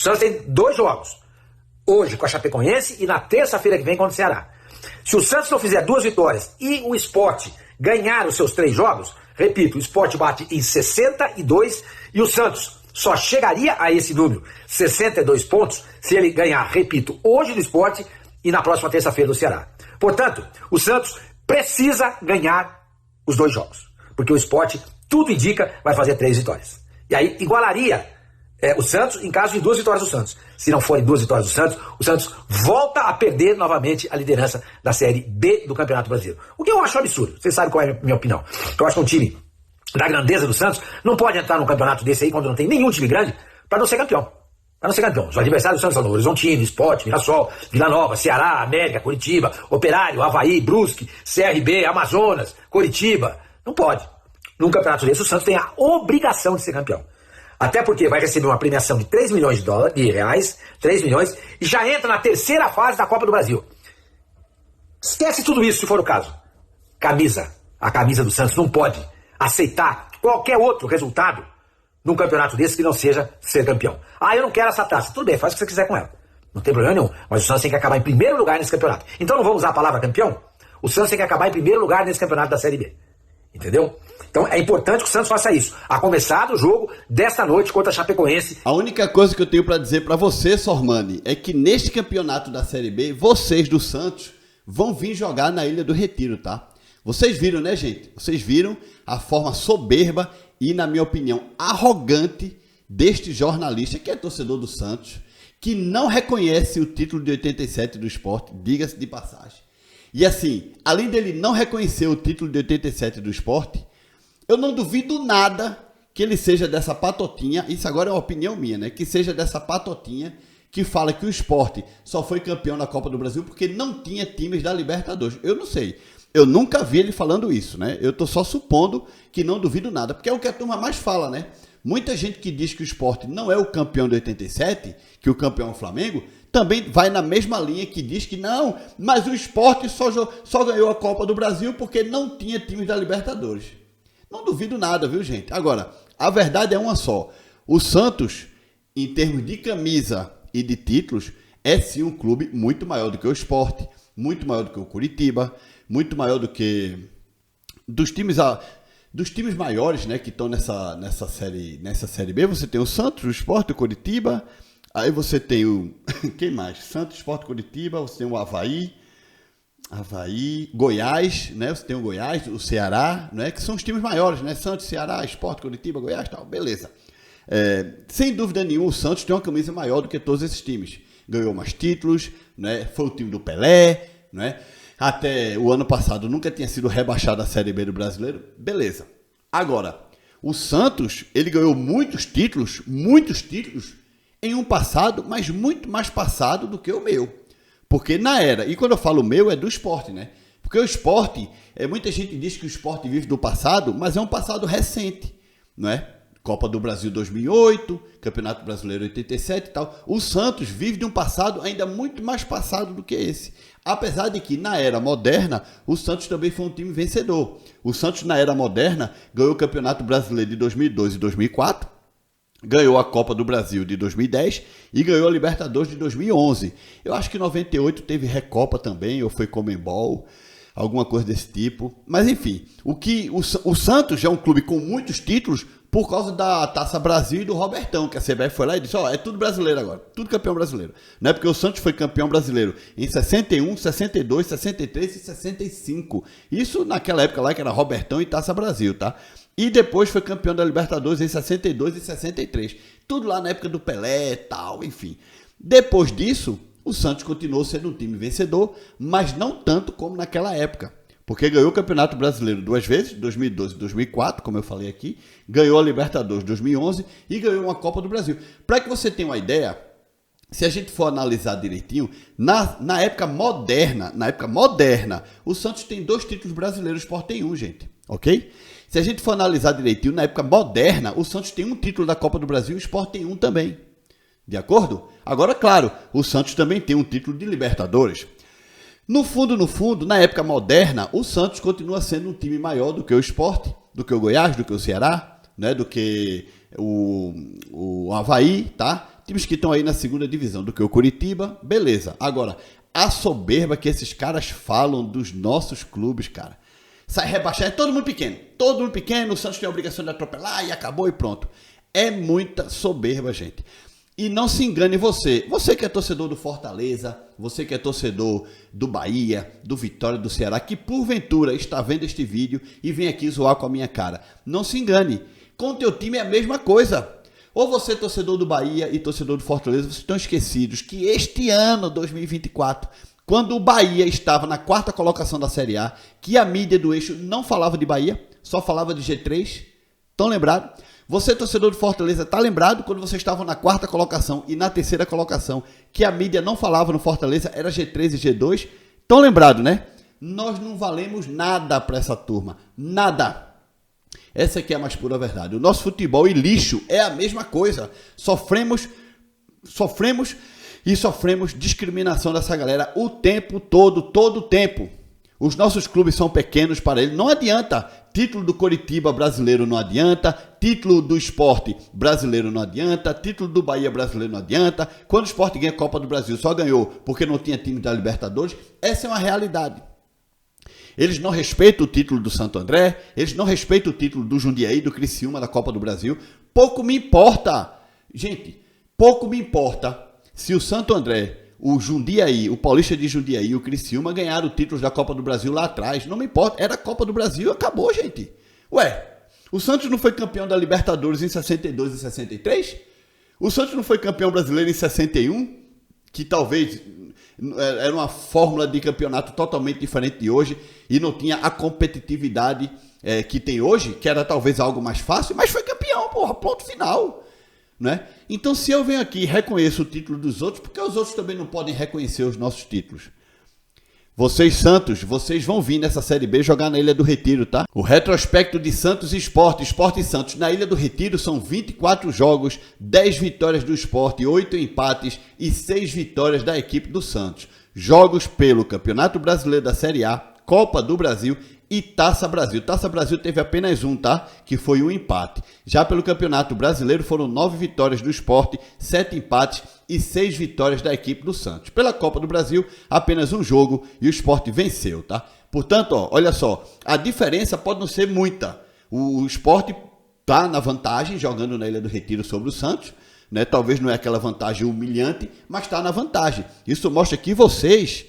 O Santos tem 2 jogos. Hoje com a Chapecoense e na terça-feira que vem contra o Ceará. Se o Santos não fizer 2 vitórias e o Sport ganhar os seus 3 jogos, repito, o Sport bate em 62 e o Santos só chegaria a esse número, 62 pontos, se ele ganhar, repito, hoje do Sport e na próxima terça-feira do Ceará. Portanto, o Santos precisa ganhar os 2 jogos, porque o Sport, tudo indica, vai fazer 3 vitórias. E aí igualaria o Santos em caso de 2 vitórias do Santos. Se não forem 2 vitórias do Santos, o Santos volta a perder novamente a liderança da Série B do Campeonato Brasileiro. O que eu acho absurdo. Vocês sabem qual é a minha opinião. Eu acho que um time da grandeza do Santos não pode entrar num campeonato desse aí quando não tem nenhum time grande para não ser campeão. Para não ser campeão. Os adversários do Santos são Novo Horizontino, Sport, Mirassol, Vila Nova, Ceará, América, Curitiba, Operário, Avaí, Brusque, CRB, Amazonas, Curitiba. Não pode. Num campeonato desse, o Santos tem a obrigação de ser campeão. Até porque vai receber uma premiação de 3 milhões de reais, 3 milhões, e já entra na terceira fase da Copa do Brasil. Esquece tudo isso, se for o caso. A camisa do Santos não pode aceitar qualquer outro resultado num campeonato desse que não seja ser campeão. Ah, eu não quero essa taça. Tudo bem, faz o que você quiser com ela. Não tem problema nenhum. Mas o Santos tem que acabar em primeiro lugar nesse campeonato. Então não vamos usar a palavra campeão? O Santos tem que acabar em primeiro lugar nesse campeonato da Série B. Entendeu? Então é importante que o Santos faça isso. A começar do jogo desta noite contra a Chapecoense. A única coisa que eu tenho para dizer para você, Sormani, é que neste campeonato da Série B, vocês do Santos vão vir jogar na Ilha do Retiro, tá? Vocês viram, né, gente? Vocês viram a forma soberba e, na minha opinião, arrogante deste jornalista que é torcedor do Santos, que não reconhece o título de 87 do Sport, diga-se de passagem. E assim, além dele não reconhecer o título de 87 do Sport, eu não duvido nada que ele seja dessa patotinha, isso agora é uma opinião minha, né? Que seja dessa patotinha que fala que o Sport só foi campeão da Copa do Brasil porque não tinha times da Libertadores. Eu não sei. Eu nunca vi ele falando isso, né? Eu tô só supondo que não duvido nada, porque é o que a turma mais fala, né? Muita gente que diz que o Sport não é o campeão de 87, que o campeão é o Flamengo, também vai na mesma linha que diz que não, mas o Sport só ganhou a Copa do Brasil porque não tinha times da Libertadores. Não duvido nada, viu, gente? Agora, a verdade é uma só. O Santos, em termos de camisa e de títulos, é sim um clube muito maior do que o Sport, muito maior do que o Curitiba, muito maior do que dos times maiores, né, que estão nessa série B. Você tem o Santos, o Sport, o Curitiba, aí você tem o quem mais? Santos, Sport, Curitiba, você tem o Avaí, Goiás, né? Você tem o Goiás, o Ceará, né, que são os times maiores, né? Santos, Ceará, Sport, Curitiba, Goiás, tal, beleza. Sem dúvida nenhuma, o Santos tem uma camisa maior do que todos esses times. Ganhou mais títulos, né? Foi o time do Pelé, né? Até o ano passado nunca tinha sido rebaixado à Série B do Brasileiro. Beleza. Agora, o Santos, ele ganhou muitos títulos, em um passado, mas muito mais passado do que o meu. Porque na era, e quando eu falo meu, é do Sport, né? Porque o Sport, muita gente diz que o Sport vive do passado, mas é um passado recente, não é? Copa do Brasil 2008, Campeonato Brasileiro 87 e tal. O Santos vive de um passado ainda muito mais passado do que esse. Apesar de que, na era moderna, o Santos também foi um time vencedor. O Santos, na era moderna, ganhou o Campeonato Brasileiro de 2002 e 2004, ganhou a Copa do Brasil de 2010 e ganhou a Libertadores de 2011. Eu acho que em 98 teve Recopa também, ou foi Conmebol, alguma coisa desse tipo. Mas, enfim, o Santos é um clube com muitos títulos por causa da Taça Brasil e do Robertão, que a CBF foi lá e disse, é tudo brasileiro agora, tudo campeão brasileiro. Não é porque o Santos foi campeão brasileiro em 61, 62, 63 e 65. Isso naquela época lá que era Robertão e Taça Brasil, tá? E depois foi campeão da Libertadores em 62 e 63. Tudo lá na época do Pelé e tal, enfim. Depois disso, o Santos continuou sendo um time vencedor, mas não tanto como naquela época. Porque ganhou o Campeonato Brasileiro 2 vezes, 2012 e 2004, como eu falei aqui, ganhou a Libertadores 2011 e ganhou uma Copa do Brasil. Para que você tenha uma ideia, se a gente for analisar direitinho, na época moderna, o Santos tem 2 títulos brasileiros, o Sport tem 1, gente, ok? Se a gente for analisar direitinho, na época moderna, o Santos tem 1 título da Copa do Brasil e o Sport tem 1 também, de acordo? Agora, claro, o Santos também tem 1 título de Libertadores. No fundo, na época moderna, o Santos continua sendo um time maior do que o Sport, do que o Goiás, do que o Ceará, né, do que o Avaí, tá? times que estão aí na segunda divisão do que o Coritiba, beleza. Agora, a soberba que esses caras falam dos nossos clubes, cara. Sai rebaixar, é todo mundo pequeno, o Santos tem a obrigação de atropelar e acabou e pronto. É muita soberba, gente. E não se engane você que é torcedor do Fortaleza, você que é torcedor do Bahia, do Vitória, do Ceará, que porventura está vendo este vídeo e vem aqui zoar com a minha cara. Não se engane, com o teu time é a mesma coisa. Ou você, torcedor do Bahia e torcedor do Fortaleza, vocês estão esquecidos que este ano, 2024, quando o Bahia estava na 4ª colocação da Série A, que a mídia do eixo não falava de Bahia, só falava de G3, estão lembrados? Você, torcedor do Fortaleza, está lembrado quando vocês estavam na 4ª colocação e na 3ª colocação, que a mídia não falava no Fortaleza, era G3 e G2? Estão lembrados, né? Nós não valemos nada para essa turma. Nada. Essa aqui é a mais pura verdade. O nosso futebol e lixo é a mesma coisa. Sofremos discriminação dessa galera o tempo todo o tempo. Os nossos clubes são pequenos para ele. Não adianta. Título do Coritiba brasileiro não adianta. Título do Sport brasileiro não adianta. Título do Bahia brasileiro não adianta. Quando o Sport ganha a Copa do Brasil, só ganhou porque não tinha time da Libertadores. Essa é uma realidade. Eles não respeitam o título do Santo André. Eles não respeitam o título do Jundiaí, do Criciúma, da Copa do Brasil. Pouco me importa. Gente, pouco me importa se o Santo André, o Jundiaí, o Paulista de Jundiaí e o Criciúma ganharam títulos da Copa do Brasil lá atrás. Não me importa, era a Copa do Brasil e acabou, gente. Ué, o Santos não foi campeão da Libertadores em 62 e 63? O Santos não foi campeão brasileiro em 61? Que talvez era uma fórmula de campeonato totalmente diferente de hoje e não tinha a competitividade que tem hoje, que era talvez algo mais fácil, mas foi campeão, porra, ponto final. Né? Então, se eu venho aqui e reconheço o título dos outros, por que os outros também não podem reconhecer os nossos títulos? Vocês, Santos, vocês vão vir nessa Série B jogar na Ilha do Retiro, tá? O retrospecto de Santos e Sport e Santos na Ilha do Retiro são 24 jogos, 10 vitórias do Sport, 8 empates e 6 vitórias da equipe do Santos. Jogos pelo Campeonato Brasileiro da Série A, Copa do Brasil e Taça Brasil. Taça Brasil teve apenas um, tá? Que foi um empate. Já pelo Campeonato Brasileiro foram 9 vitórias do Sport, 7 empates e 6 vitórias da equipe do Santos. Pela Copa do Brasil, apenas um jogo e o Sport venceu, tá? Portanto, ó, olha só, a diferença pode não ser muita. O Sport tá na vantagem, jogando na Ilha do Retiro sobre o Santos, né? Talvez não é aquela vantagem humilhante, mas tá na vantagem. Isso mostra que vocês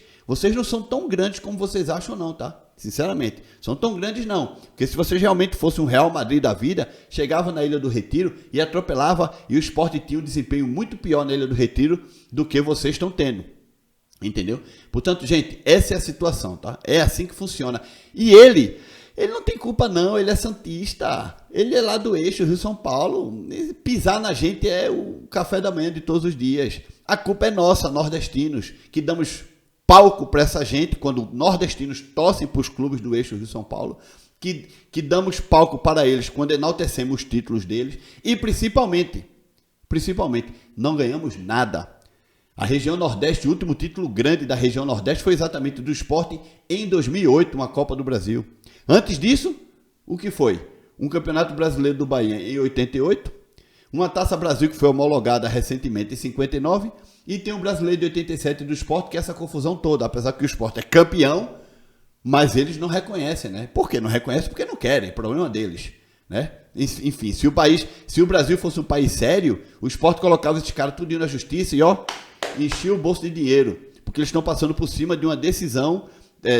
não são tão grandes como vocês acham não, tá? Sinceramente, são tão grandes não. Porque se vocês realmente fossem um Real Madrid da vida, chegava na Ilha do Retiro e atropelava e o Sport tinha um desempenho muito pior na Ilha do Retiro do que vocês estão tendo. Entendeu? Portanto, gente, essa é a situação, tá? É assim que funciona. E ele não tem culpa não, ele é santista. Ele é lá do eixo, Rio-São Paulo. Pisar na gente é o café da manhã de todos os dias. A culpa é nossa, nordestinos, que damos palco para essa gente, quando nordestinos torcem para os clubes do eixo Rio-São Paulo, que damos palco para eles quando enaltecemos os títulos deles e principalmente, não ganhamos nada. A região Nordeste, o último título grande da região Nordeste foi exatamente do Sport em 2008, uma Copa do Brasil. Antes disso, o que foi? Um Campeonato Brasileiro do Bahia em 88, uma Taça Brasil que foi homologada recentemente em 59 e tem um Brasileiro de 87 do Sport, que é essa confusão toda, apesar que o Sport é campeão, mas eles não reconhecem, né? Por que não reconhecem? Porque não querem, problema deles, né? Enfim, se o Brasil fosse um país sério, o Sport colocava esses caras tudo na justiça e enchia o bolso de dinheiro, porque eles estão passando por cima de uma decisão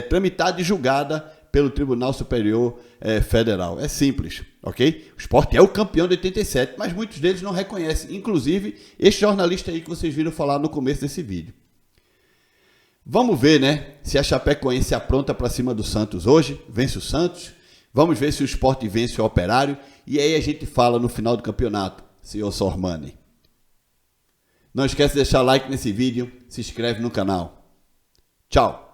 tramitada e julgada pelo Tribunal Superior Federal. É simples, ok? O Sport é o campeão de 87, mas muitos deles não reconhecem, inclusive este jornalista aí que vocês viram falar no começo desse vídeo. Vamos ver, né, se a Chapecoense apronta para cima do Santos hoje, vence o Santos. Vamos ver se o Sport vence o Operário. E aí a gente fala no final do campeonato, senhor Sormani. Não esquece de deixar like nesse vídeo, se inscreve no canal. Tchau!